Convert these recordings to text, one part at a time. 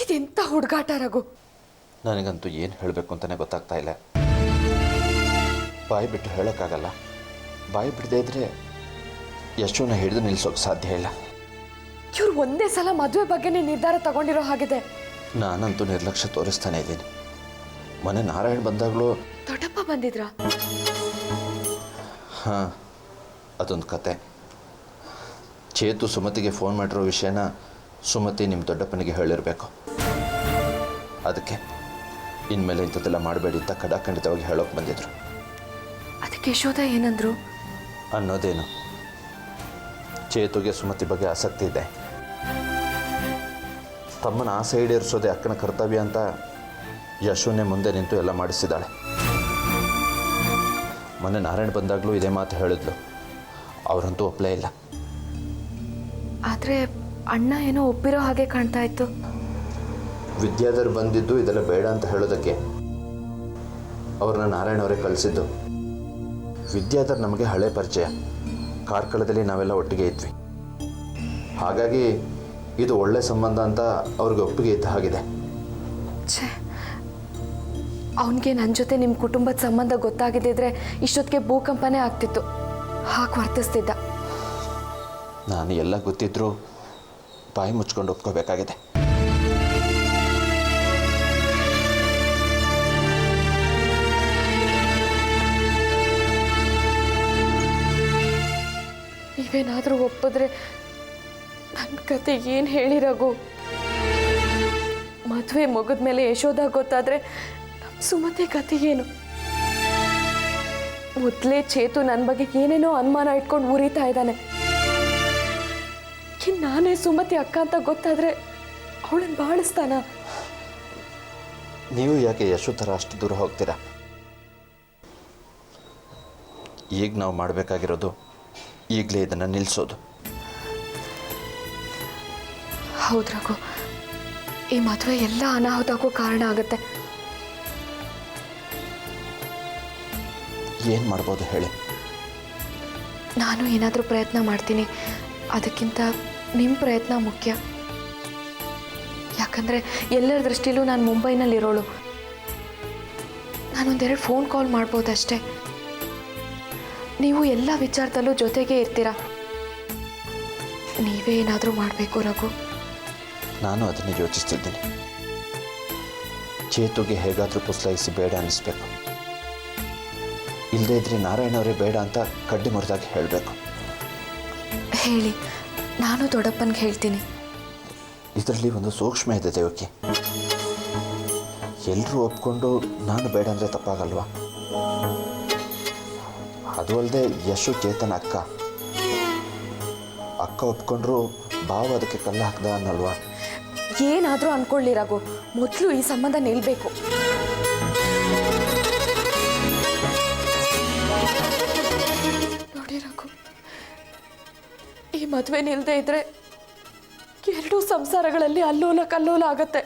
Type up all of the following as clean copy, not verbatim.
ಇದೆಂಥ ಹುಡುಗಾಟ ರಘು. ನನಗಂತೂ ಏನು ಹೇಳಬೇಕು ಅಂತಲೇ ಗೊತ್ತಾಗ್ತಾ ಇಲ್ಲ. ಬಾಯಿ ಬಿಟ್ಟು ಹೇಳೋಕ್ಕಾಗಲ್ಲ. ಬಾಯಿ ಬಿಡದೇ ಇದ್ದರೆ ಯಶುನ ಹಿಡಿದು ನಿಲ್ಲಿಸೋಕೆ ಸಾಧ್ಯ ಇಲ್ಲ. ಇವ್ರು ಒಂದೇ ಸಲ ಮದುವೆ ಬಗ್ಗೆನೇ ನಿರ್ಧಾರ ತಗೊಂಡಿರೋ ಹಾಗಿದೆ. ನಾನಂತೂ ನಿರ್ಲಕ್ಷ್ಯ ತೋರಿಸ್ತಾನೆ ಇದ್ದೀನಿ. ಮೊನ್ನೆ ನಾರಾಯಣ್ ಬಂದಾಗಲೂ ದೊಡ್ಡಪ್ಪ ಬಂದಿದ್ರಾ? ಹಾಂ, ಅದೊಂದು ಕತೆ. ಚೇತು ಸುಮತಿಗೆ ಫೋನ್ ಮಾಡಿರೋ ವಿಷಯನ ಸುಮತಿ ನಿಮ್ಮ ದೊಡ್ಡಪ್ಪನಿಗೆ ಹೇಳಿರಬೇಕು. ಅದಕ್ಕೆ ಇನ್ಮೇಲೆ ಇಂಥದ್ದೆಲ್ಲ ಮಾಡಬೇಡಿ ಅಂತ ಖಂಡಿತವಾಗಿ ಹೇಳೋಕೆ ಬಂದಿದ್ರು. ಅದಕ್ಕೆ ಯಶೋಧ ಏನಂದ್ರು? ಅನ್ನೋದೇನು, ಚೇತುಗೆ ಸುಮತಿ ಬಗ್ಗೆ ಆಸಕ್ತಿ ಇದೆ, ತಮ್ಮನ ಆಸೆ ಈಡೇರಿಸೋದೆ ಅಕ್ಕನ ಕರ್ತವ್ಯ ಅಂತ ಯಶುನೇ ಮುಂದೆ ನಿಂತು ಎಲ್ಲ ಮಾಡಿಸಿದ್ದಾಳೆ. ಮೊನ್ನೆ ನಾರಾಯಣ್ ಬಂದಾಗಲೂ ಇದೇ ಮಾತು ಹೇಳಿದ್ಲು. ಅವರಂತೂ ಒಪ್ಪಲೇ ಇಲ್ಲ. ಆದರೆ ಅಣ್ಣ ಏನೋ ಒಪ್ಪಿರೋ ಹಾಗೆ ಕಾಣ್ತಾ ಇತ್ತು. ವಿದ್ಯಾಧರ್ ಬಂದಿದ್ದು ಇದೆಲ್ಲ ಬೇಡ ಅಂತ ಹೇಳೋದಕ್ಕೆ. ಅವ್ರನ್ನ ನಾರಾಯಣ್ ಅವರೇ ಕಳಿಸಿದ್ದು. ವಿದ್ಯಾಧರ್ ನಮಗೆ ಹಳೆ ಪರಿಚಯ. ಕಾರ್ಕಳದಲ್ಲಿ ನಾವೆಲ್ಲ ಒಟ್ಟಿಗೆ ಇದ್ವಿ. ಹಾಗಾಗಿ ಇದು ಒಳ್ಳೆ ಸಂಬಂಧ ಅಂತ ಅವ್ರಿಗೆ ಒಪ್ಪಿಗೆ ಇದ್ದ ಹಾಗಿದೆ. ಛೇ, ಅವನಿಗೆ ನನ್ನ ಜೊತೆ ನಿಮ್ಮ ಕುಟುಂಬದ ಸಂಬಂಧ ಗೊತ್ತಾಗಿದ್ದಿದ್ರೆ ಇಷ್ಟೊತ್ತಿಗೆ ಭೂಕಂಪನೇ ಆಗ್ತಿತ್ತು. ಹಾಗೆ ವರ್ತಿಸ್ತಿದ್ದ. ನಾನು ಎಲ್ಲ ಗೊತ್ತಿದ್ರೂ ಬಾಯಿ ಮುಚ್ಕೊಂಡು ಒಪ್ಕೋಬೇಕಾಗಿದೆ. ನೀವೇನಾದರೂ ಒಪ್ಪಿದ್ರೆ ನನ್ನ ಕತೆ ಏನು ಹೇಳಿರಾಗು. ಮದುವೆ ಮುಗಿದ್ಮೇಲೆ ಯಶೋಧ ಗೊತ್ತಾದರೆ ನಮ್ಮ ಸುಮತಿ ಕತೆ ಏನು? ಮೊದಲೇ ಚೇತು ನನ್ನ ಬಗ್ಗೆ ಏನೇನೋ ಅನುಮಾನ ಇಟ್ಕೊಂಡು ಉರಿತಾ ಇದ್ದಾನೆ. ನಾನೇ ಸುಮತಿ ಅಕ್ಕ ಅಂತ ಗೊತ್ತಾದರೆ ಅವಳನ್ನು ಬಾಳಿಸ್ತಾನ? ನೀವು ಯಾಕೆ ಯಶು ಥರ ಅಷ್ಟು ದೂರ ಹೋಗ್ತೀರಾ? ಈಗ ನಾವು ಮಾಡಬೇಕಾಗಿರೋದು ಈಗಲೇ ಇದನ್ನು ನಿಲ್ಲಿಸೋದು. ಹೌದು ರಘು, ಈ ಮದುವೆ ಎಲ್ಲ ಅನಾಹುತಕ್ಕೂ ಕಾರಣ ಆಗುತ್ತೆ. ಏನು ಮಾಡ್ಬೋದು ಹೇಳಿ? ನಾನು ಏನಾದರೂ ಪ್ರಯತ್ನ ಮಾಡ್ತೀನಿ. ಅದಕ್ಕಿಂತ ನಿಮ್ಮ ಪ್ರಯತ್ನ ಮುಖ್ಯ. ಯಾಕಂದರೆ ಎಲ್ಲರ ದೃಷ್ಟಿಲೂ ನಾನು ಮುಂಬೈನಲ್ಲಿರೋಳು. ನಾನೊಂದೆರಡು ಫೋನ್ ಕಾಲ್ ಮಾಡ್ಬೋದಷ್ಟೇ. ನೀವು ಎಲ್ಲ ವಿಚಾರದಲ್ಲೂ ಜೊತೆಗೇ ಇರ್ತೀರ. ನೀವೇ ಏನಾದರೂ ಮಾಡಬೇಕು ರಘು. ನಾನು ಅದನ್ನೇ ಯೋಚಿಸ್ತಿದ್ದೀನಿ. ಚೇತುಗೆ ಹೇಗಾದರೂ ಪುಸ್ಲಾಯಿಸಿ ಬೇಡ ಅನ್ನಿಸ್ಬೇಕು. ಇಲ್ಲದೇ ಇದ್ರೆ ನಾರಾಯಣ ಅವರೇ ಬೇಡ ಅಂತ ಕಡ್ಡಿ ಮುರಿದಾಗಿ ಹೇಳಬೇಕು. ಹೇಳಿ, ನಾನು ದೊಡ್ಡಪ್ಪನಿಗೆ ಹೇಳ್ತೀನಿ. ಇದರಲ್ಲಿ ಒಂದು ಸೂಕ್ಷ್ಮ ಇದೆ ದೇವಕಿ. ಎಲ್ಲರೂ ಒಪ್ಕೊಂಡು ನಾನು ಬೇಡ ಅಂದರೆ ತಪ್ಪಾಗಲ್ವಾ? ಅದು ಅಲ್ಲದೆ ಯಶು ಚೇತನ ಅಕ್ಕ ಒಪ್ಕೊಂಡ್ರು ಭಾವ ಅದಕ್ಕೆ ಕಲ್ಲು ಹಾಕ್ದ ಅನ್ನಲ್ವಾ? ಏನಾದರೂ ಅನ್ಕೊಳ್ಳಿ ರಘು, ಮೊದಲು ಈ ಸಂಬಂಧ ನಿಲ್ಲಬೇಕು. ನೋಡಿ ರಘು, ಈ ಮದುವೆ ನಿಲ್ಲದೆ ಇದ್ರೆ ಎರಡೂ ಸಂಸಾರಗಳಲ್ಲಿ ಅಲ್ಲೋಲ ಕಲ್ಲೋಲ ಆಗತ್ತೆ.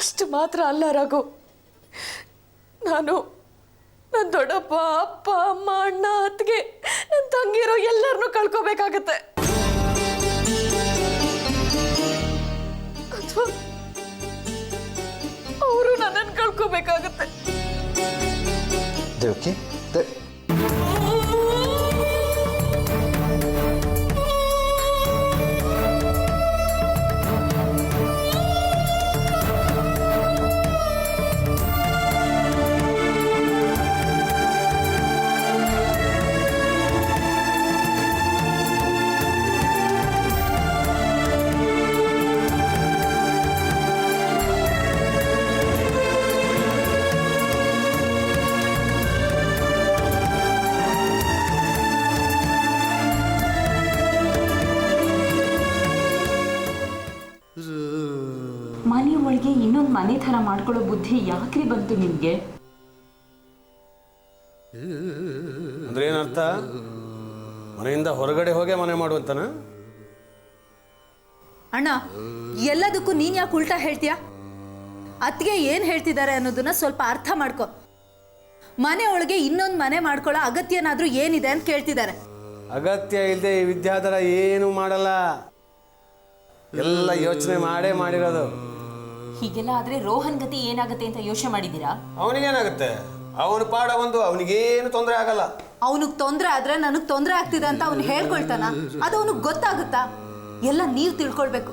ಅಷ್ಟು ಮಾತ್ರ ಅಲ್ಲ ರಘು, ನಾನು ನನ್ನ ದೊಡ್ಡಪ್ಪ, ಅಪ್ಪ, ಅಮ್ಮ, ಅಣ್ಣ, ಅತ್ತಿಗೆ, ನನ್ನ ತಂಗಿರೋ ಎಲ್ಲರನ್ನೂ ಕಳ್ಕೋಬೇಕಾಗತ್ತೆ. ಅಥವಾ ಅವರು ನನ್ನನ್ನು ಕಳ್ಕೋಬೇಕಾಗತ್ತೆ. ದೇವಕಿ, ಮನೆ ಒಳಗೆ ಇನ್ನೊಂದು ಮನೆ ಥರ ಮಾಡ್ಕೊಳ್ಳೋ ಬುದ್ಧಿ ಯಾಕ್ರಿ ಬಂತು ನಿಮಗೆ? ಅಂದ್ರೆ ಏನರ್ಥ? ಮನೆಯಿಂದ ಹೊರಗಡೆ ಹೋಗೇ ಮನೆ ಮಾಡುವಂತನ? ಅಣ್ಣ, ಎಲ್ಲದಕ್ಕೂ ನೀನ್ ಯಾಕೆ ಉಲ್ಟಾ ಹೇಳ್ತೀಯ? ಅತ್ತಿಗೆ ಏನ್ ಹೇಳ್ತಿದ್ದಾರೆ ಅನ್ನೋದನ್ನ ಸ್ವಲ್ಪ ಅರ್ಥ ಮಾಡ್ಕೊ. ಮನೆ ಒಳಗೆ ಇನ್ನೊಂದು ಮನೆ ಮಾಡ್ಕೊಳ್ಳೋ ಅಗತ್ಯನಾದ್ರೂ ಏನಿದೆ ಅಂತ ಕೇಳ್ತಿದ್ದಾರೆ. ಅಗತ್ಯ ಇಲ್ಲದೆ ಈ ವಿದ್ಯಾಧರ ಏನು ಮಾಡಲ್ಲ. ಎಲ್ಲ ಯೋಚನೆ ಮಾಡೇ ಮಾಡಿರೋದು. ಹೀಗೆಲ್ಲ ಆದ್ರೆ ರೋಹನ್ ಗತಿ ಏನಾಗುತ್ತೆ ಅಂತ ಯೋಚನೆ ಮಾಡಿದ್ದೀರಾ? ಅವನಿಗೇನಾಗುತ್ತೆ? ಅವನ ಪಾಡ ಒಂದು, ಅವನಿಗೇನು ತೊಂದರೆ ಆಗಲ್ಲ. ಅವನಿಗೆ ತೊಂದರೆ ಆದ್ರೆ ನನಗೆ ತೊಂದರೆ ಆಗ್ತಿದೆ ಅಂತ ಅವ್ನು ಹೇಳ್ಕೊಳ್ತಾನ? ಅದು ಅವನಿಗೆ ಗೊತ್ತಾಗುತ್ತಾ? ಎಲ್ಲ ನೀವು ತಿಳ್ಕೊಳ್ಬೇಕು.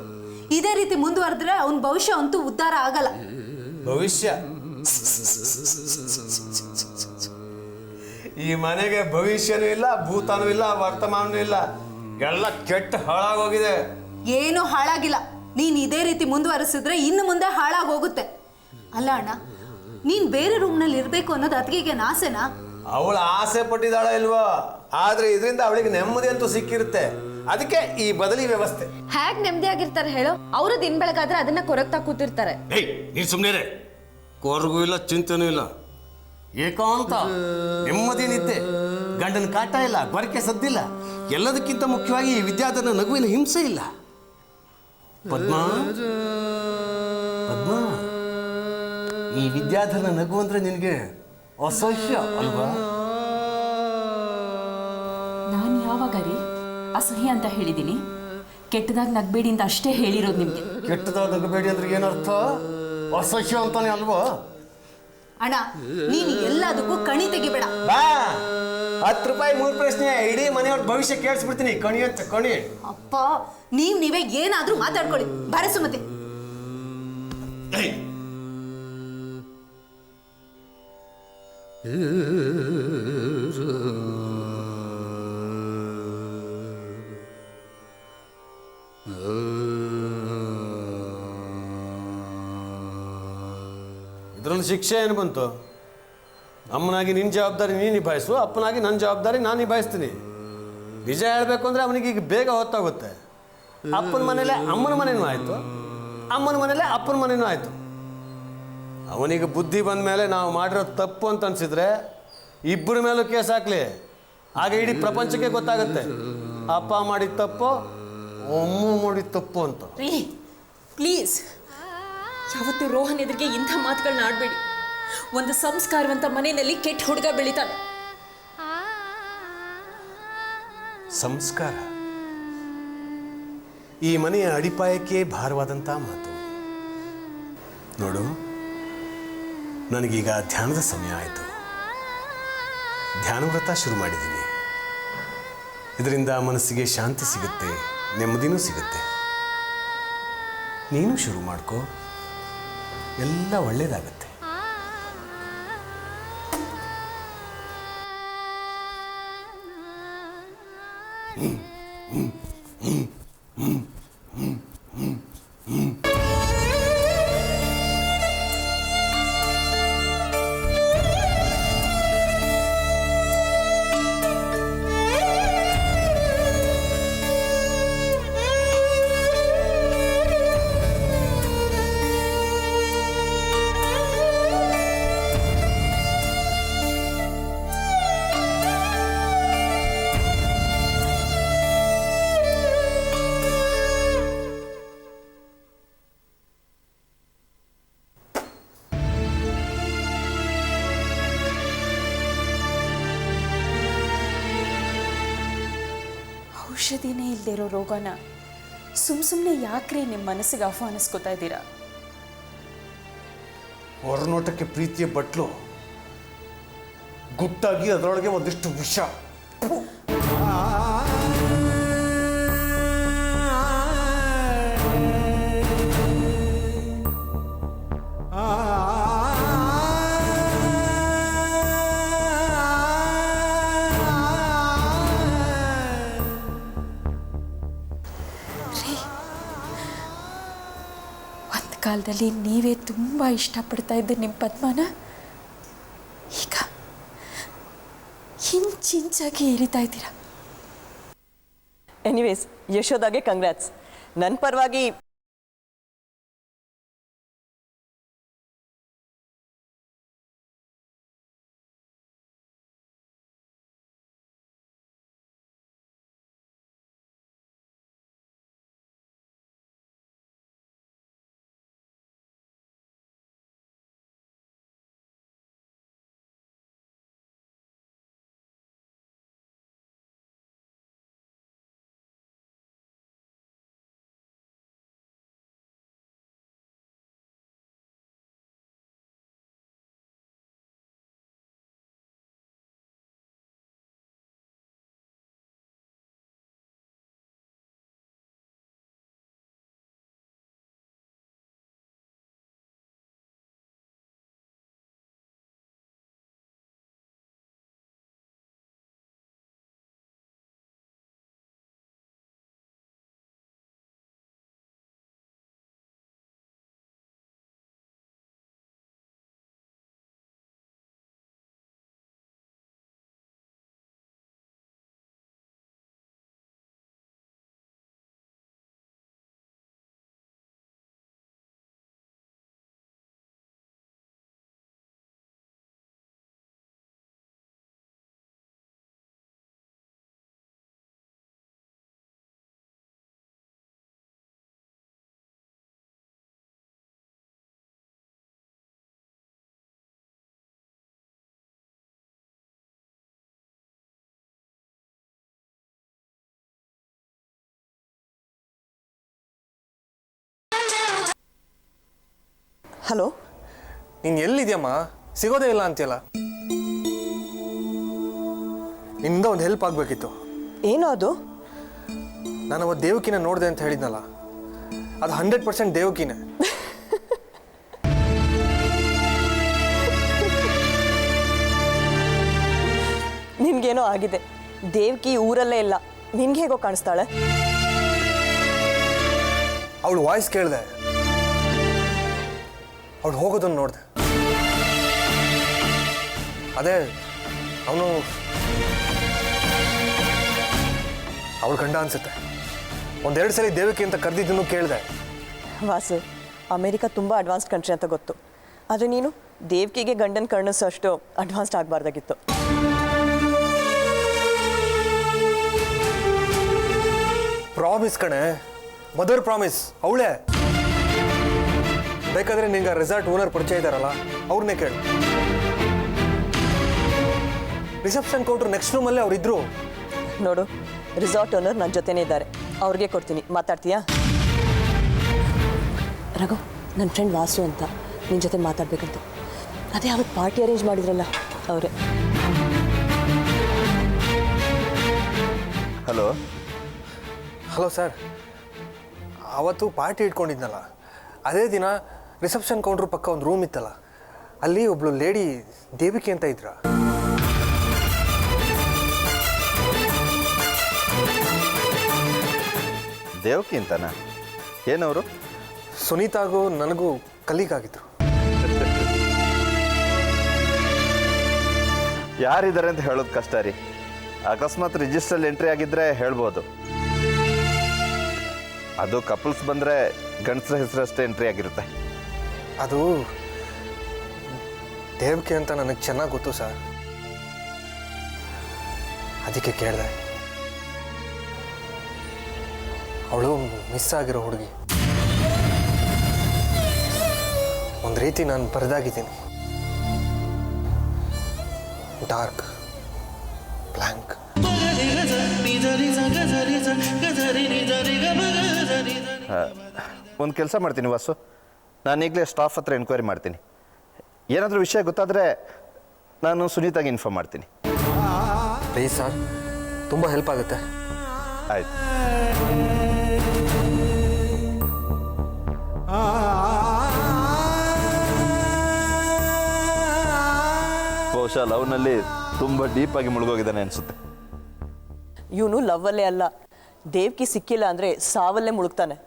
ಇದೇ ರೀತಿ ಮುಂದುವರೆದ್ರೆ ಅವನ ಭವಿಷ್ಯ ಅಂತೂ ಉದ್ಧಾರ ಆಗಲ್ಲ. ಭವಿಷ್ಯ? ಈ ಮನೆಗೆ ಭವಿಷ್ಯನೂ ಇಲ್ಲ, ಭೂತನೂ ಇಲ್ಲ, ವರ್ತಮಾನನೂ ಇಲ್ಲ. ಎಲ್ಲ ಕೆಟ್ಟ ಹಾಳಾಗೋಗಿದೆ. ಏನು ಹಾಳಾಗಿಲ್ಲ. ನೀನ್ ಇದೇ ರೀತಿ ಮುಂದುವರೆಸಿದ್ರೆ ಇನ್ನು ಮುಂದೆ ಹಾಳಾಗೋಗುತ್ತೆ. ಅಲ್ಲ ಅಣ್ಣ, ನೀನ್ ಬೇರೆ ರೂಮ್ನಲ್ಲಿ ಇರ್ಬೇಕು ಅನ್ನೋದು ಅತ್ತಿಗೆಗೆ ಆಸೆನಾ? ಅವಳು ಆಸೆ ಪಟ್ಟಿದ್ದಾಳ ಇಲ್ವೋ, ಆದ್ರೆ ಇದರಿಂದ ಅವಳಿಗೆ ನೆಮ್ಮದಿ ಅಂತೂ ಸಿಕ್ಕಿರುತ್ತೆ. ಅದಕ್ಕೆ ಈ ಬದಲಿ ವ್ಯವಸ್ಥೆ. ಹೇಗ್ ನೆಮ್ಮದಿ ಆಗಿರ್ತಾರೆ ಹೇಳು? ಅವರು ದಿನ ಬೆಳಗಾದ್ರೆ ಅದನ್ನ ಕೊರಗ್ತಾ ಕೂತಿರ್ತಾರೆ. ನೀನ್ ಸುಮ್ಮನೆ ಕೊರಗೂ ಇಲ್ಲ, ಚಿಂತೆನೂ ಇಲ್ಲ, ಏಕಾಂತ ನೆಮ್ಮದಿ ನಿದ್ದೆ, ಗಂಡನ ಕಾಟ ಇಲ್ಲ, ಗೊರಕೆ ಸದ್ದಿಲ್ಲ. ಎಲ್ಲದಕ್ಕಿಂತ ಮುಖ್ಯವಾಗಿ ಈ ವಿದ್ಯಾಧರನ ನಗುವಿನ ಹಿಂಸೆ ಇಲ್ಲ. ಪದ್ಮ, ಪದ್ಮ, ಈ ವಿದ್ಯಾಧರನ ನಗು ಅಂದ್ರೆ ನಿನಗೆ ಅಸಹ್ಯ ಅಲ್ವಾ? ನಾನು ಯಾವಾಗ ರೀ ಅಸಹ್ಯ ಅಂತ ಹೇಳಿದ್ದೀನಿ? ಕೆಟ್ಟದಾಗ ನಗ್ಬೇಡಿ ಅಂತ ಅಷ್ಟೇ ಹೇಳಿರೋದು ನಿಮ್ಗೆ. ಕೆಟ್ಟದಾಗ ನಗಬೇಡಿ ಅಂದ್ರೆ ಏನರ್ಥ? ಅಸಹ್ಯ ಅಂತಾನೆ ಅಲ್ವಾ? ಅಣ್ಣ, ನೀನು ಎಲ್ಲದಕ್ಕೂ ಕಣಿ ತೆಗಿಬೇಡ. ಬಾ, 10 ರೂಪಾಯಿ 3 ಪ್ರಶ್ನೆ, ಇಡೀ ಮನೆಯವ್ರ ಭವಿಷ್ಯ ಕೇಳಿಸ್ಬಿಡ್ತೀನಿ. ಕಣಿ ಅಂತ ಕಣಿ. ಅಪ್ಪ, ನೀವೇ ಏನಾದ್ರೂ ಮಾತಾಡ್ಕೊಳ್ಳಿ. ಬರ ಸುಮತಿ. ಇದರಲ್ಲಿ ಶಿಕ್ಷೆ ಏನು ಬಂತು? ಅಮ್ಮನಾಗಿ ನಿನ್ನ ಜವಾಬ್ದಾರಿ ನೀನು ನಿಭಾಯಿಸು, ಅಪ್ಪನಾಗಿ ನನ್ನ ಜವಾಬ್ದಾರಿ ನಾನು ನಿಭಾಯಿಸ್ತೀನಿ. ನಿಜ ಹೇಳಬೇಕು ಅಂದರೆ ಅವನಿಗೆ ಈಗ ಬೇಗ ಹೊತ್ತಾಗುತ್ತೆ. ಅಪ್ಪನ ಮನೇಲೆ ಅಮ್ಮನ ಮನೇನೂ ಆಯಿತು, ಅಮ್ಮನ ಮನೇಲೆ ಅಪ್ಪನ ಮನೇನೂ ಆಯಿತು. ಅವನಿಗೆ ಬುದ್ಧಿ ಬಂದ ಮೇಲೆ ನಾವು ಮಾಡಿರೋದು ತಪ್ಪು ಅಂತ ಅನಿಸಿದ್ರೆ ಇಬ್ಬರ ಮೇಲೂ ಕೇಸ್ ಹಾಕಲಿ. ಆಗ ಇಡೀ ಪ್ರಪಂಚಕ್ಕೆ ಗೊತ್ತಾಗುತ್ತೆ ಅಪ್ಪ ಮಾಡಿದ ತಪ್ಪು, ಅಮ್ಮ ಮಾಡಿದ ತಪ್ಪು ಅಂತ. ರೀ, ಪ್ಲೀಸ್, ಯಾವತ್ತೂ ರೋಹನ್ ಎದುರಿಗೆ ಇಂಥ ಮಾತುಗಳನ್ನ ಆಡಬೇಡಿ. ಒಂದು ಸಂಸ್ಕಾರವಂತ ಮನೆಯಲ್ಲಿ ಕೆಟ್ಟ ಹುಡುಗ ಬೆಳಿತಾನೆ. ಸಂಸ್ಕಾರ ಈ ಮನೆಯ ಅಡಿಪಾಯಕ್ಕೆ ಭಾರವಾದಂಥ ಮಾತು. ನೋಡು, ನನಗೀಗ ಧ್ಯಾನದ ಸಮಯ ಆಯಿತು. ಧ್ಯಾನವ್ರತ ಶುರು ಮಾಡಿದ್ದೀನಿ. ಇದರಿಂದ ಮನಸ್ಸಿಗೆ ಶಾಂತಿ ಸಿಗುತ್ತೆ, ನೆಮ್ಮದಿನೂ ಸಿಗುತ್ತೆ. ನೀನು ಶುರು ಮಾಡ್ಕೋ, ಎಲ್ಲ ಒಳ್ಳೆಯದಾಗತ್ತೆ. ಔಷಧಿನೇ ಇಲ್ಲದೆ ಇರೋ ರೋಗನ ಸುಮ್ಮನೆ ಯಾಕ್ರಿ ನಿಮ್ಮ ಮನಸ್ಸಿಗೆ ಆಹ್ವಾನಿಸ್ಕೋತಾ ಇದ್ದೀರಾ? ಹೊರನೋಟಕ್ಕೆ ಪ್ರೀತಿಯ ಬಟ್ಲು, ಗುಟ್ಟಾಗಿ ಅದರೊಳಗೆ ಒಂದಿಷ್ಟು ವಿಷ. ಕಾಲದಲ್ಲಿ ನೀವೇ ತುಂಬ ಇಷ್ಟಪಡ್ತಾ ಇದ್ದ ನಿಮ್ಮ ಪದ್ಮನ ಈಗ ಹಿಂಚಾಗಿ ಇರಿತಾ ಇದ್ದೀರಾ. ಎನಿವೇಸ್, ಯಶೋದಾಗೆ ಕಂಗ್ರ್ಯಾಟ್ಸ್. ನನ್ನ ಪರವಾಗಿ ಹಲೋ. ನೀನು ಎಲ್ಲಿದ್ಯಮ್ಮ? ಸಿಗೋದೇ ಇಲ್ಲ ಅಂತೀಯಲ್ಲ. ನಿನ್ನಿಂದ ಒಂದು ಹೆಲ್ಪ್ ಆಗಬೇಕಿತ್ತು. ಏನೋ ಅದು? ನಾನು ಅವತ್ತು ದೇವಕಿನ ನೋಡಿದೆ ಅಂತ ಹೇಳಿದ್ನಲ್ಲ, ಅದು 100% ದೇವಕಿನೇ. ನಿನ್ಗೇನೋ ಆಗಿದೆ. ದೇವ್ಕಿ ಊರಲ್ಲೇ ಇಲ್ಲ. ನಿನ್ಗೆ ಹೇಗೋ ಕಾಣಿಸ್ತಾಳೆ? ಅವಳು ವಾಯ್ಸ್ ಕೇಳಿದೆ, ಅವಳು ಹೋಗೋದನ್ನು ನೋಡಿದೆ. ಅದೇ ಅವನು ಅವಳು ಗಂಡ ಅನ್ಸುತ್ತೆ. ಒಂದೆರಡು ಸಲ ದೇವಕಿ ಅಂತ ಕರೆದಿದ್ದನ್ನು ಕೇಳಿದೆ. ವಾಸು, ಅಮೇರಿಕಾ ತುಂಬ ಅಡ್ವಾನ್ಸ್ಡ್ ಕಂಟ್ರಿ ಅಂತ ಗೊತ್ತು. ಆದರೆ ನೀನು ದೇವ್ಕಿಗೆ ಗಂಡನ ಕರ್ಣಿಸೋ ಅಷ್ಟು ಅಡ್ವಾನ್ಸ್ಡ್ ಆಗಬಾರ್ದಾಗಿತ್ತು. ಪ್ರಾಮಿಸ್ ಕಣೆ, ಮದರ್ ಪ್ರಾಮಿಸ್. ಅವಳೇ. ಬೇಕಾದ್ರೆ ನಿಂಗೆ ರೆಸಾರ್ಟ್ ಓನರ್ ಪರಿಚಯ ಇದ್ದಾರಲ್ಲ, ಅವ್ರನ್ನೇ ಕೇಳು. ರಿಸೆಪ್ಷನ್ ಕೌಂಟ್ರ್ ನೆಕ್ಸ್ಟ್ ರೂಮಲ್ಲೇ ಅವರಿದ್ರು. ನೋಡು, ರಿಸಾರ್ಟ್ ಓನರ್ ನನ್ನ ಜೊತೆನೇ ಇದ್ದಾರೆ. ಅವ್ರಿಗೆ ಕೊಡ್ತೀನಿ, ಮಾತಾಡ್ತೀಯಾ? ರಘು, ನನ್ನ ಫ್ರೆಂಡ್ ವಾಸು ಅಂತ ನಿನ್ನ ಜೊತೆ ಮಾತಾಡ್ಬೇಕಂತ. ಅದೇ ಅವತ್ತು ಪಾರ್ಟಿ ಅರೇಂಜ್ ಮಾಡಿದ್ರಲ್ಲ, ಅವರೇ. ಹಲೋ. ಹಲೋ ಸರ್, ಅವತ್ತು ಪಾರ್ಟಿ ಇಟ್ಕೊಂಡಿದ್ನಲ್ಲ, ಅದೇ ದಿನ ರಿಸೆಪ್ಷನ್ ಕೌಂಟ್ರ್ ಪಕ್ಕ ಒಂದು ರೂಮ್ ಇತ್ತಲ್ಲ, ಅಲ್ಲಿ ಒಬ್ಳು ಲೇಡಿ ದೇವಿಕೆ ಅಂತ ಇದ್ರ. ದೇವಕಿ ಅಂತನಾ? ಏನವರು? ಸುನೀತಾಗೂ ನನಗೂ ಕಲೀಗ್ ಆಗಿದ್ರು. ಯಾರಿದ್ದಾರೆ ಅಂತ ಹೇಳೋದು ಕಷ್ಟ ರೀ. ಅಕಸ್ಮಾತ್ ರಿಜಿಸ್ಟ್ರಲ್ಲಿ ಎಂಟ್ರಿ ಆಗಿದ್ದರೆ ಹೇಳ್ಬೋದು. ಅದು ಕಪಲ್ಸ್ ಬಂದರೆ ಗಂಡಸರ ಹೆಸರಷ್ಟೇ ಎಂಟ್ರಿ ಆಗಿರುತ್ತೆ. ಅದು ದೇವಕಿ ಅಂತ ನನಗೆ ಚೆನ್ನಾಗಿ ಗೊತ್ತು ಸರ್, ಅದಕ್ಕೆ ಕೇಳಿದೆ. ಅವಳು ಮಿಸ್ ಆಗಿರೋ ಹುಡುಗಿ. ಒಂದು ರೀತಿ ನಾನು ಬರೆದಾಗಿದ್ದೀನಿ. Dark, blank. ಒಂದು ಕೆಲಸ ಮಾಡ್ತೀನಿ ವಾಸು, ನಾನು ಈಗಲೇ ಸ್ಟಾಫ್ ಹತ್ರ ಎನ್ಕ್ವೈರಿ ಮಾಡ್ತೀನಿ. ಏನಾದರೂ ವಿಷಯ ಗೊತ್ತಾದರೆ ನಾನು ಸುನೀತಾಗೆ ಇನ್ಫಾರ್ಮ್ ಮಾಡ್ತೀನಿ. ಪ್ಲೀಸ್ ಸರ್, ತುಂಬ ಹೆಲ್ಪ್ ಆಗುತ್ತೆ. ಆಯ್ತು. ಬಹುಶಃ ಲವ್ನಲ್ಲಿ ತುಂಬ ಡೀಪಾಗಿ ಮುಳುಗೋಗಿದ್ದಾನೆ ಅನಿಸುತ್ತೆ. ಇವನು ಲವ್ವಲ್ಲೇ ಅಲ್ಲ, ದೇವ್ಕಿ ಸಿಕ್ಕಿಲ್ಲ ಅಂದರೆ ಸಾವಲ್ಲೇ ಮುಳುಗ್ತಾನೆ.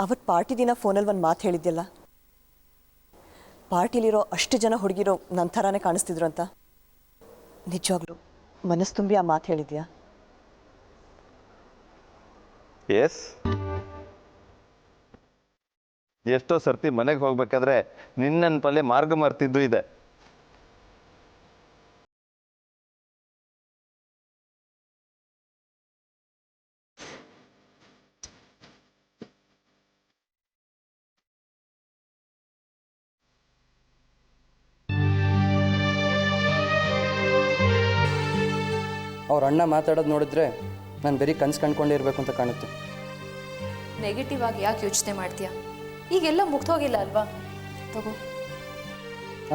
ಅವತ್ತು ಪಾರ್ಟಿ ದಿನ ಫೋನಲ್ಲಿ ಒಂದು ಮಾತು ಹೇಳಿದ್ಯಲ್ಲ, ಪಾರ್ಟಿಲಿರೋ ಅಷ್ಟು ಜನ ಹುಡುಗಿರೋ ನನ್ನ ಥರಾನೇ ಕಾಣಿಸ್ತಿದ್ರು ಅಂತ. ನಿಜವಾಗ್ಲೂ ಮನಸ್ಸು ತುಂಬಿ ಆ ಮಾತು ಹೇಳಿದ್ಯಾ? ಎಸ್. ಎಷ್ಟೋ ಸರ್ತಿ ಮನೆಗೆ ಹೋಗ್ಬೇಕಾದ್ರೆ ನಿನ್ನ ಪಲ್ಲೆ ಮಾರ್ಗ ಮರ್ತಿದ್ದು ಇದೆ. ಅವ್ರ ಅಣ್ಣ ಮಾತಾಡೋದು ನೋಡಿದ್ರೆ ನಾನು ಬರೀ ಕನ್ಸು ಕಂಡ್ಕೊಂಡೇ ಇರಬೇಕು ಅಂತ ಕಾಣುತ್ತೆ. ನೆಗೆಟಿವ್ ಆಗಿ ಯಾಕೆ ಯೋಚನೆ ಮಾಡ್ತೀಯಾ? ಈಗೆಲ್ಲ ಮುಗ್ದೋಗಿಲ್ಲ ಅಲ್ವಾ? ತಗೋ.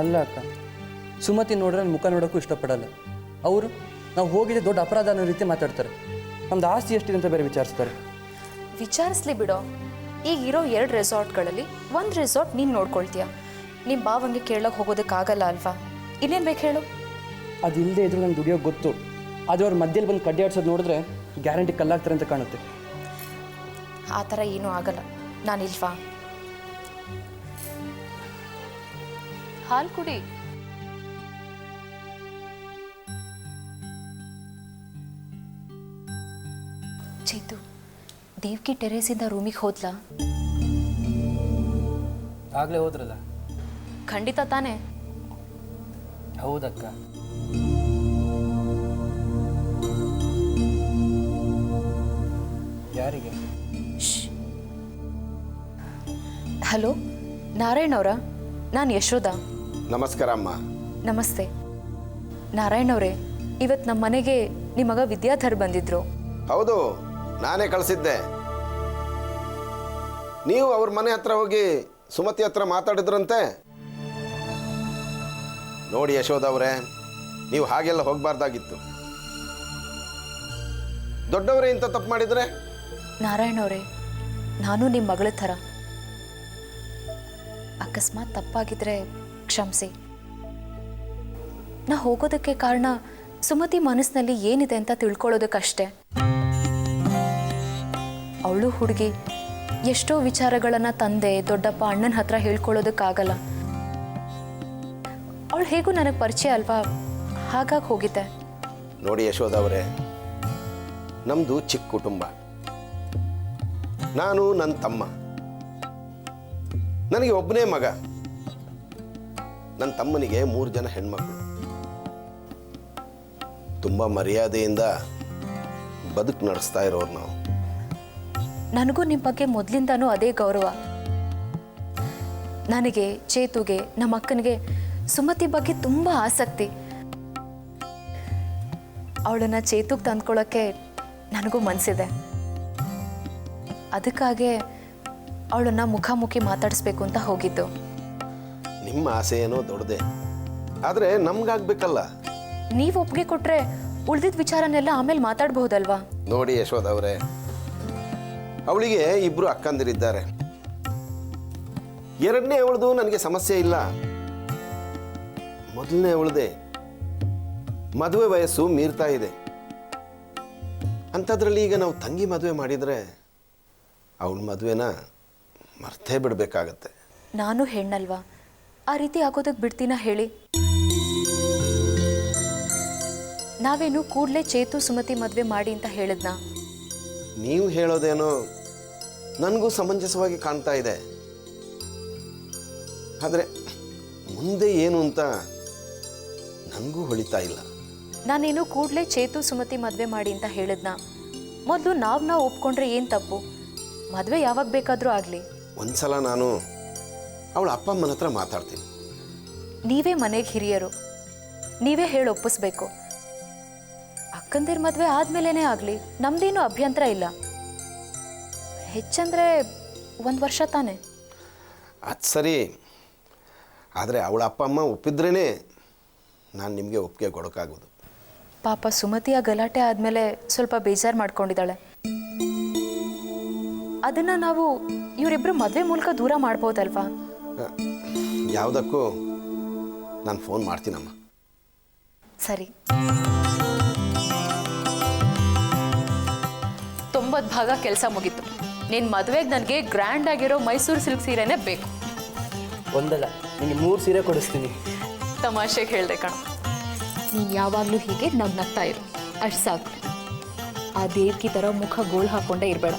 ಅಲ್ಲ ಅಕ್ಕ, ಸುಮತಿ ನೋಡ್ರೆ ನನ್ನ ಮುಖ ನೋಡೋಕ್ಕೂ ಇಷ್ಟಪಡಲ್ಲ. ಅವರು ನಾವು ಹೋಗಿದ್ದೆ ದೊಡ್ಡ ಅಪರಾಧ ಅನ್ನೋ ರೀತಿ ಮಾತಾಡ್ತಾರೆ. ನಮ್ದು ಆಸ್ತಿ ಎಷ್ಟಿದೆ ಅಂತ ಬೇರೆ ವಿಚಾರಿಸ್ತಾರೆ. ವಿಚಾರಿಸ್ಲಿ ಬಿಡೋ. ಈಗಿರೋ 2 ರೆಸಾರ್ಟ್ಗಳಲ್ಲಿ 1 ರೆಸಾರ್ಟ್ ನೀನು ನೋಡ್ಕೊಳ್ತೀಯ. ನಿಮ್ಮ ಭಾವಂಗೆ ಕೇಳೋಕೆ ಹೋಗೋದಕ್ಕಾಗಲ್ಲ ಅಲ್ವಾ? ಇನ್ನೇನು ಬೇಕು ಹೇಳು? ಅದಿಲ್ಲದೆ ಇದ್ರು ನಂಗೆ ದುಡಿಯೋಕೆ ಗೊತ್ತು. ಅದು ಅವ್ರ ಮಧ್ಯದಲ್ಲಿ ಬಂದು ಕಡ್ಡಿ ಆಡ್ಸೋದು ನೋಡಿದ್ರೆ ಗ್ಯಾರಂಟಿ ಕಲ್ಲಾಗ್ತಾರೆ ಅಂತ ಕಾಣುತ್ತೆ. ಆ ಥರ ಏನೂ ಆಗಲ್ಲ. ನಾನಿಲ್ವಾ? ಹಾಲು ಕುಡಿ. ಚೇತು, ದೇವ್ಕಿ ಟೆರೇಸಿಂದ ರೂಮಿಗೆ ಹೋದ್ಲಾ? ಆಗಲೇ ಹೋದ್ರಲ್ಲ. ಖಂಡಿತ ತಾನೇ? ಹೌದಕ್ಕ. ಯಾರಿಗೆ? ಹಲೋ ನಾರಾಯಣ್ ಅವರಾ? ನಾನು ಯಶೋದಾ. ನಮಸ್ಕಾರ ಅಮ್ಮ. ನಮಸ್ತೆ ನಾರಾಯಣ್ ಅವರೇ, ಇವತ್ತು ನಮ್ಮ ಮನೆಗೆ ನಿಮ್ಮ ಮಗ ವಿದ್ಯಾಧರ್ ಬಂದಿದ್ರು. ಹೌದು, ನಾನೇ ಕಳಿಸಿದ್ದೆ. ನೀವು ಅವ್ರ ಮನೆ ಹತ್ರ ಹೋಗಿ ಸುಮತಿ ಹತ್ರ ಮಾತಾಡಿದ್ರಂತೆ. ನೋಡಿ ಯಶೋಧ ಅವರೇ, ನೀವು ಹಾಗೆಲ್ಲ ಹೋಗಬಾರ್ದಾಗಿತ್ತು. ದೊಡ್ಡವರೇ ಇಂಥ ತಪ್ಪು ಮಾಡಿದರೆ? ನಾರಾಯಣ್ ಅವರೇ, ನಾನು ನಿಮ್ಮ ಮಗಳ ಥರ. ಅಕಸ್ಮಾತ್ ತಪ್ಪಾಗಿದ್ರೆ ಕ್ಷಮಿಸಿ. ನಾ ಹೋಗೋದಕ್ಕೆ ಕಾರಣ ಸುಮತಿ ಮನಸ್ಸಿನಲ್ಲಿ ಏನಿದೆ ಅಂತ ತಿಳ್ಕೊಳ್ಳೋದಕ್ಕಷ್ಟೇ. ಅವಳು ಹುಡುಗಿ, ಎಷ್ಟೋ ವಿಚಾರಗಳನ್ನು ತಂದೆ, ದೊಡ್ಡಪ್ಪ, ಅಣ್ಣನ ಹತ್ರ ಹೇಳ್ಕೊಳ್ಳೋದಕ್ಕಾಗಲ್ಲ. ಅವಳು ಹೇಗೂ ನನಗೆ ಪರಿಚಯ ಅಲ್ವಾ, ಹಾಗಾಗಿ ಹೋಗಿದ್ದೆ. ನೋಡಿ ಯಶೋಧ ಅವರೇ, ನಮ್ಮದು ಚಿಕ್ಕ ಕುಟುಂಬ. ನಾನು, ನನ್ನ ತಮ್ಮ, ನನಗೆ ಒಬ್ಬನೇ ಮಗ. ನನ್ನ ತಮ್ಮನಿಗೆ 3 ಜನ ಹೆಣ್ಮಕ್ಳು. ತುಂಬ ಮರ್ಯಾದೆಯಿಂದ ಬದುಕು ನಡೆಸ್ತಾ ಇರೋರು ನಾವು. ನನಗೂ ನಿಮ್ಮ ಬಗ್ಗೆ ಮೊದಲಿಂದನೂ ಅದೇ ಗೌರವ. ನನಗೆ, ಚೇತುಗೆ, ನಮ್ಮ ಅಕ್ಕನಿಗೆ ಸುಮತಿ ಬಗ್ಗೆ ತುಂಬ ಆಸಕ್ತಿ. ಅವಳನ್ನು ಚೇತುಗೆ ತಂದ್ಕೊಳ್ಳೋಕ್ಕೆ ನನಗೂ ಮನಸ್ಸಿದೆ. ಅದಕ್ಕಾಗೆ ಅವಳನ್ನು ಮುಖಾಮುಖಿ ಮಾತಾಡಿಸ್ಬೇಕು ಅಂತ ಹೋಗಿದ್ದು. ನಿಮ್ಮ ಆಸೆ ಏನೋ ದೊಡ್ಡದೆ, ಆದರೆ ನಮ್ಗಾಗಬೇಕಲ್ಲ. ನೀವು ಒಪ್ಪಿಗೆ ಕೊಟ್ಟರೆ ಉಳಿದಿದ್ದ ವಿಚಾರನೆಲ್ಲ ಆಮೇಲೆ ಮಾತಾಡ್ಬಹುದಲ್ವಾ? ನೋಡಿ ಯಶೋಧ ಅವರೇ, ಅವಳಿಗೆ 2 ಅಕ್ಕಂದಿರಿದ್ದಾರೆ. 2ನೇ ಅವಳದು ನನಗೆ ಸಮಸ್ಯೆ ಇಲ್ಲ. 1ನೇ ಅವಳದೇ ಮದುವೆ ವಯಸ್ಸು ಮೀರ್ತಾ ಇದೆ. ಅಂಥದ್ರಲ್ಲಿ ಈಗ ನಾವು ತಂಗಿ ಮದುವೆ ಮಾಡಿದರೆ ಅವಳ ಮದುವೆನ ಮರ್ತೇ ಬಿಡಬೇಕಾಗತ್ತೆ. ನಾನು ಹೆಣ್ಣಲ್ವಾ, ಆ ರೀತಿ ಆಗೋದಕ್ಕೆ ಬಿಡ್ತೀನ ಹೇಳಿ? ನಾವೇನು ಕೂಡಲೇ ಚೇತು ಸುಮತಿ ಮದುವೆ ಮಾಡಿ ಅಂತ ಹೇಳಿದ್ನಾ? ನೀವು ಹೇಳೋದೇನೋ ನನಗೂ ಸಮಂಜಸವಾಗಿ ಕಾಣ್ತಾ ಇದೆ. ಆದರೆ ಮುಂದೆ ಏನು ಅಂತ ನನಗೂ ಹೊಳಿತಾ ಇಲ್ಲ. ನಾನೇನು ಕೂಡಲೇ ಚೇತು ಸುಮತಿ ಮದುವೆ ಮಾಡಿ ಅಂತ ಹೇಳಿದ್ನಾ? ಮೊದಲು ನಾವು ಒಪ್ಕೊಂಡ್ರೆ ಏನು ತಪ್ಪು? ಮದುವೆ ಯಾವಾಗ ಬೇಕಾದರೂ ಆಗಲಿ. ಒಂದ್ಸಲ ನಾನು ಅವಳ ಅಪ್ಪ ಅಮ್ಮನ ಹತ್ರ ಮಾತಾಡ್ತೀನಿ. ನೀವೇ ಮನೆಗೆ ಹಿರಿಯರು, ನೀವೇ ಹೇಳಿ ಒಪ್ಪಿಸ್ಬೇಕು. ಅಕ್ಕಂದಿರ ಮದುವೆ ಆದಮೇಲೇ ಆಗಲಿ, ನಮ್ದೇನು ಅಭ್ಯಂತರ ಇಲ್ಲ. ಹೆಚ್ಚಂದ್ರೆ 1 ವರ್ಷ ತಾನೆ. ಅದು ಸರಿ, ಆದರೆ ಅವಳ ಅಪ್ಪ ಅಮ್ಮ ಒಪ್ಪಿದ್ರೇ ನಾನು ನಿಮಗೆ ಒಪ್ಪಿಗೆ ಕೊಡೋಕ್ಕಾಗೋದು. ಪಾಪ ಸುಮತಿಯ ಗಲಾಟೆ ಆದಮೇಲೆ ಸ್ವಲ್ಪ ಬೇಜಾರು ಮಾಡ್ಕೊಂಡಿದ್ದಾಳೆ. ಅದನ್ನು ನಾವು ಇವರಿಬ್ಬರು ಮದುವೆ ಮೂಲಕ ದೂರ ಮಾಡ್ಬೋದಲ್ವಾ? ಯಾವುದಕ್ಕೂ ನಾನು ಫೋನ್ ಮಾಡ್ತೀನಮ್ಮ. ಸರಿ. 90 ಭಾಗ ಕೆಲಸ ಮುಗೀತು. ನಿನ್ನ ಮದುವೆಗೆ ನನಗೆ ಗ್ರ್ಯಾಂಡ್ ಆಗಿರೋ ಮೈಸೂರು ಸಿಲ್ಕ್ ಸೀರೆನೇ ಬೇಕು. ಒಂದಲ್ಲ, ನಿಮಗೆ 3 ಸೀರೆ ಕೊಡಿಸ್ತೀನಿ. ತಮಾಷೆಗೆ ಹೇಳಿದೆ ಕಣ. ನೀನು ಯಾವಾಗಲೂ ಹೀಗೆ ನಗ್ನಗ್ತಾ ಇರು, ಅಷ್ಟು ಸಾಕು. ಆ ದೇವ್ಕಿ ಥರ ಮುಖ ಗೋಳು ಹಾಕ್ಕೊಂಡೇ ಇರಬೇಡ.